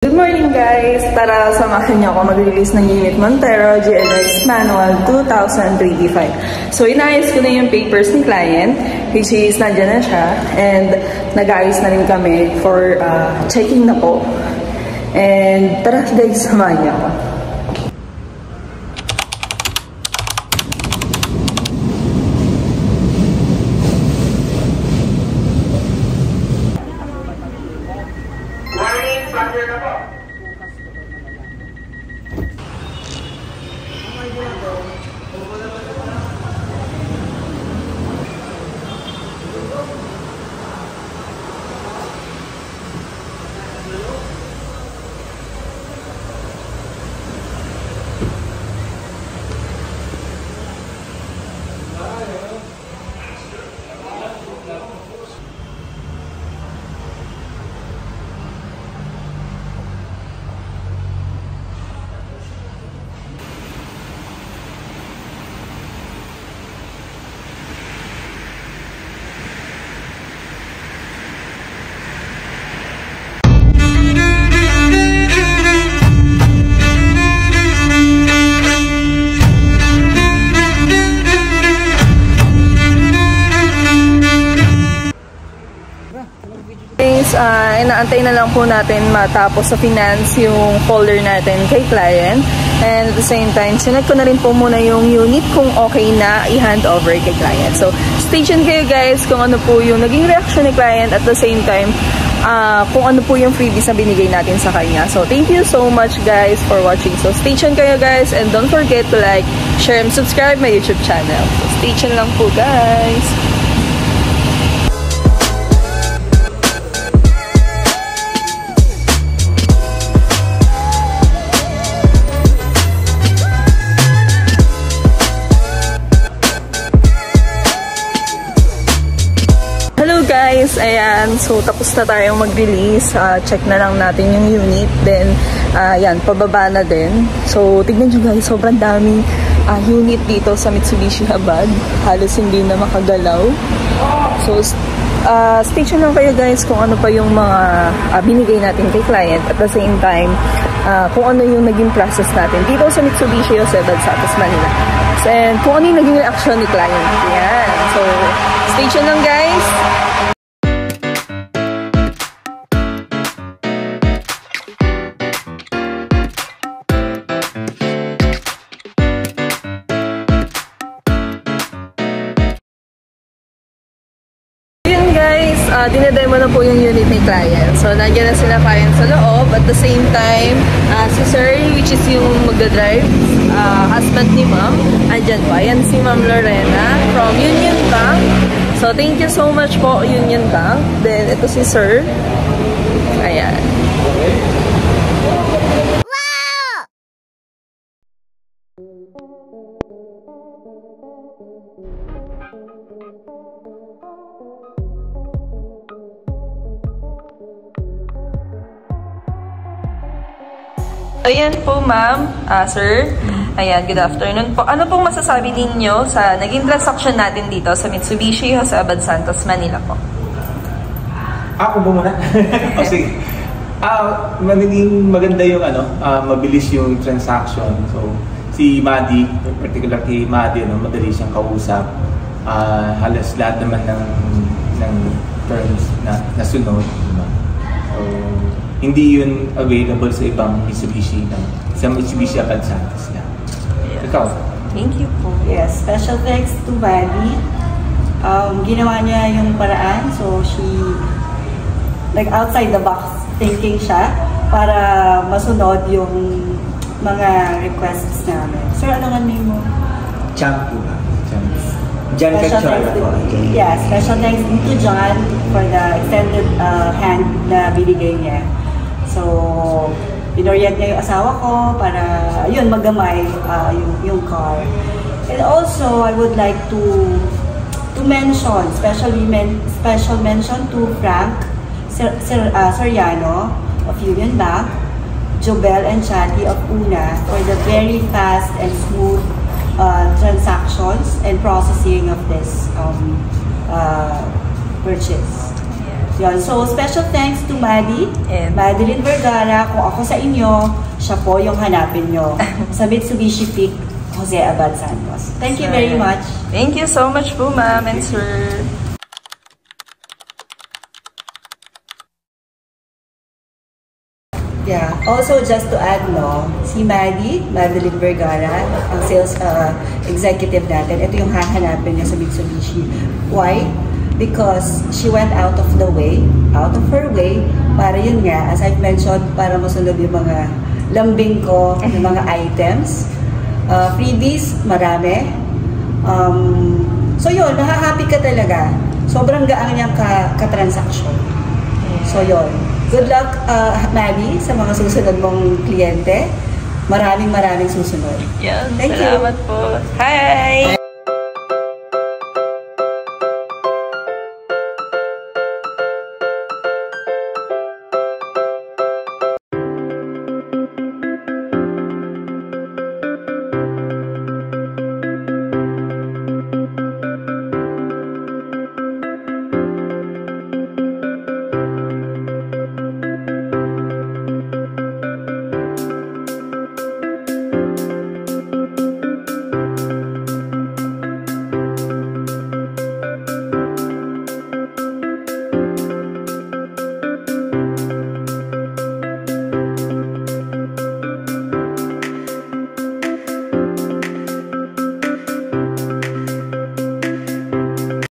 Good morning guys! Tara, samahan niyo ako mag-release ng Unit Montero GLX Manual 2025. So, inayos ko na yung papers ni client, which is nandyan na siya, and nag-ayos na rin kami for checking na po. And tara guys, samahan niyo ako. Inaantay na lang po natin matapos sa finance yung folder natin kay client. And at the same time, sinek ko na rin po muna yung unit kung okay na i-hand over kay client. So, stay tuned kayo guys kung ano po yung naging reaction ni client, at the same time, kung ano po yung freebies na binigay natin sa kanya. So, thank you so much guys for watching. So, stay tuned kayo guys, and don't forget to like, share, and subscribe my YouTube channel. So, stay tuned lang po guys. Guys, ayan, so tapos na tayong mag-release. Check na lang natin yung unit, then ayan, pababa na din. So tignan nyo guys, sobrang daming unit dito sa Mitsubishi Habad, halos hindi na makagalaw. So stay tuned lang kayo guys kung ano pa yung mga binigay natin kay client, at the same time kung ano yung naging process natin dito sa Mitsubishi Habad, Santos, Manila, and kung ano yung naging reaction ni client. Ayan, so stay tuned lang guys. Dinedemo na po yung unit ni client. So, nandiyan na sila client sa loob. At the same time, si Sir, which is yung magdadrive, husband ni Ma'am, andyan po. Ayan si Ma'am Lorena from Union Bank. So, thank you so much po, Union Bank. Then, ito si Sir. Ayan. Ayan po ma'am, sir. Ayan, good afternoon po. Ano pong masasabi ninyo sa naging transaction natin dito sa Mitsubishi Habad, Santos, Manila po? Ako ba muna? O sige. Magiging maganda yung mabilis yung transaction. So, si Maddie, particular kay Maddie, madali siyang kausap. Halos lahat naman ng terms na nasunod. Diba? So, hindi yun available sa ibang Mitsubishi sa Mitsubishi Habad, Santos na. Yeah. Ikaw? Thank you po. Yes, special thanks to Maddie. Ginawa niya yung paraan, so she outside the box thinking siya para masunod yung mga requests namin. Sir, ano nga name mo? Champ po ba? John Cachorla po. Yeah, special thanks to John for the extended hand na binigay niya. So, pinorient niya yung asawa ko para, yun, magamay yung car. And also, I would like to mention, special mention to Frank Soriano of Union Bank, Jobel and Chati of Una for the very fast and smooth transactions and processing of this purchase. Yun. So, special thanks to Maddie, And Madeline Vergara. Kung ako sa inyo, siya po yung hanapin nyo sa Mitsubishi Peak, Jose Abad Santos. Thank you very much. Thank you so much po, ma'am and sir. Yeah. Also, just to add, no, si Madeline Vergara, ang sales executive natin, ito yung hahanapin niya sa Mitsubishi. Why? Because she went out of her way, para yun nga, as I've mentioned, para masunod yung mga lambing ko, yung mga items. Freebies, marami. So yun, nahahappy ka talaga. Sobrang gaang niyang ka-transaction. So yun. Good luck, Maddie, sa mga susunod mong kliyente. Maraming susunod. Yan, Thank you. salamat po. Hi!